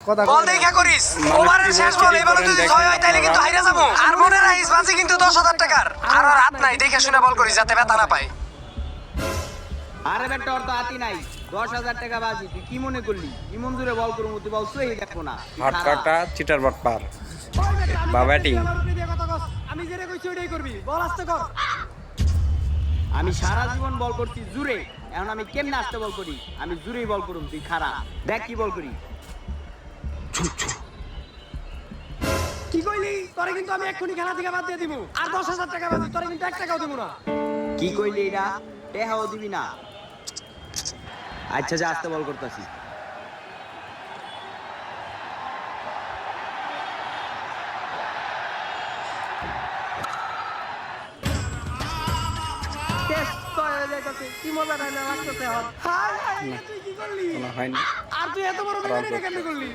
বল দেখা করিস ওভারের শেষ বল এবারে যদি 6 হয় তাহলে কিন্তু হাইরা যাবো আর মনে রাখিস বাজি কিন্তু 10,000 টাকার আর রাত নাই দেখে শুনে বল করিস যাতে ব্যথা না পায়। আরে বেটা ওর তো হাতি নাই 10,000 টাকা বাজি তুই কি মনে করলি ইমন জুড়ে বল করবো তুই বল সেই দেখো না হটকাটা চিটার বাটপার বা ব্যাটিং আমি যেটা কইছি ওইটাই করবি বল আসতে কর। আমি সারা জীবন বল করছি জুড়ে এখন আমি কেমনে আসতে বল করি আমি জুড়েই বল করুম তুই খারাপ দেখ কি বল করি কি কইলি তোরে কিন্তু আমি এক্ষুনি খেলা থেকে বাদ দিয়ে দিব আর 10,000 টাকা বাজি তোরে কিন্তু 1 টাকাও দিব না। কি কইলি এটা টেহাও দিবি না আচ্ছা যা আসতে বল করতেছি কি মজা লাগতেছে। হাই হাই তুই কি করলি হয়নি আর তুই এত বড় বেকারি কেন করলি?